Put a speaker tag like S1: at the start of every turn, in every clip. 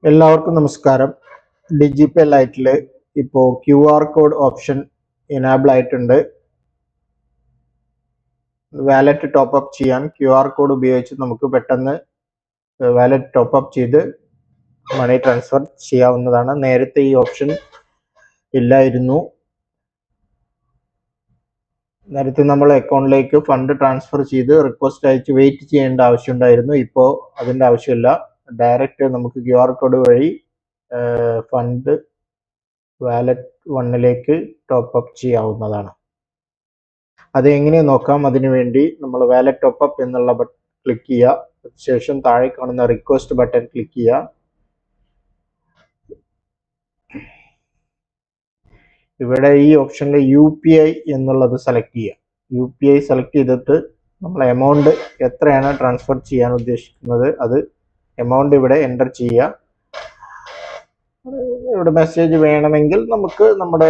S1: എല്ലാവർക്കും നമസ്കാരം. ഡിജിപേ ലൈറ്റിൽ ഇപ്പോൾ QR കോഡ് ഓപ്ഷൻ എനാബിൾ ആയിട്ടുണ്ട്. വാലറ്റ് ടോപ്പ് അപ്പ് ചെയ്യാൻ QR കോഡ് ഉപയോഗിച്ച് നമുക്ക് പെട്ടെന്ന് വാലറ്റ് ടോപ്പ് അപ്പ് ചെയ്ത് മണി ട്രാൻസ്ഫർ ചെയ്യാവുന്നതാണ്. നേരത്തെ ഈ ഓപ്ഷൻ ഇല്ലായിരുന്നു. നേരത്തെ നമ്മൾ അക്കൗണ്ടിലേക്ക് ഫണ്ട് ട്രാൻസ്ഫർ ചെയ്ത് റിക്വസ്റ്റ് അയച്ച് വെയിറ്റ് ചെയ്യേണ്ട ആവശ്യമുണ്ടായിരുന്നു. ഇപ്പോൾ അതിൻ്റെ ആവശ്യമില്ല. ഡയറക്റ്റ് നമുക്ക് QR കോഡ് വഴി ഫണ്ട് വാലറ്റ് വണ്ണിലേക്ക് ടോപ്പ് അപ്പ് ചെയ്യാവുന്നതാണ്. അത് എങ്ങനെ നോക്കാം. അതിനുവേണ്ടി നമ്മൾ വാലറ്റ് ടോപ്പ് അപ്പ് എന്നുള്ള ക്ലിക്ക് ചെയ്യുക. ശേഷം താഴെ കാണുന്ന റിക്വസ്റ്റ് ബട്ടൺ ക്ലിക്ക് ചെയ്യുക. ഇവിടെ ഈ ഓപ്ഷനിൽ UPI എന്നുള്ളത് സെലക്ട് ചെയ്യുക. UPI സെലക്ട് ചെയ്തിട്ട് നമ്മൾ എമൗണ്ട് എത്രയാണ് ട്രാൻസ്ഫർ ചെയ്യാൻ ഉദ്ദേശിക്കുന്നത് അത് എമൗണ്ട് ഇവിടെ എൻ്റർ ചെയ്യുക. ഇവിടെ മെസ്സേജ് വേണമെങ്കിൽ നമുക്ക് നമ്മുടെ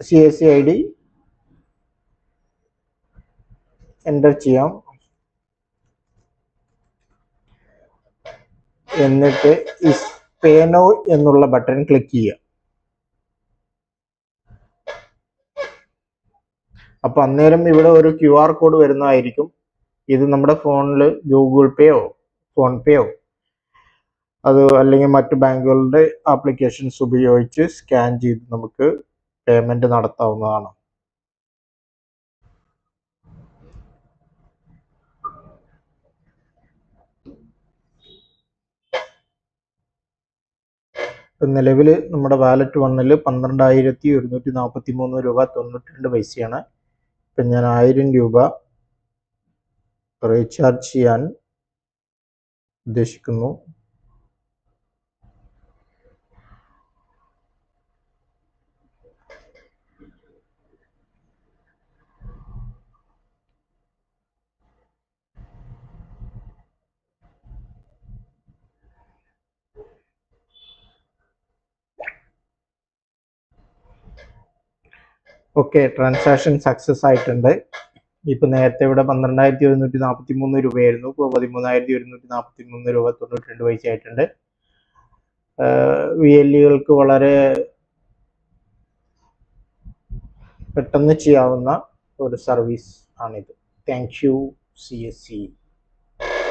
S1: CSC ID എൻ്റർ ചെയ്യാം. എന്നിട്ട് ഈ പേ നൗ എന്നുള്ള ബട്ടൺ ക്ലിക്ക് ചെയ്യുക. അപ്പോൾ അന്നേരം ഇവിടെ ഒരു QR കോഡ് വരുന്നതായിരിക്കും. ഇത് നമ്മുടെ ഫോണിൽ ഗൂഗിൾ പേയോ ഫോൺ പേയോ അത് അല്ലെങ്കിൽ മറ്റ് ബാങ്കുകളുടെ ആപ്ലിക്കേഷൻസ് ഉപയോഗിച്ച് സ്കാൻ ചെയ്ത് നമുക്ക് പേയ്മെന്റ് നടത്താവുന്നതാണ്. നിലവിൽ നമ്മുടെ വാലറ്റ് വണ്ണിൽ 12,143 രൂപ 92 പൈസയാണ്. ഇപ്പം ഞാൻ 1000 രൂപ റീചാർജ് ചെയ്യാൻ ഉദ്ദേശിക്കുന്നു. ഓക്കെ, ട്രാൻസാക്ഷൻ സക്സസ് ആയിട്ടുണ്ട്. ഇപ്പം നേരത്തെ ഇവിടെ 12,143 രൂപയായിരുന്നു. ഇപ്പോൾ 13,143 രൂപ 92 പൈസ ആയിട്ടുണ്ട്. VLEകൾക്ക് വളരെ പെട്ടെന്ന് ചെയ്യാവുന്ന ഒരു സർവീസ് ആണിത്. Thank you CSC.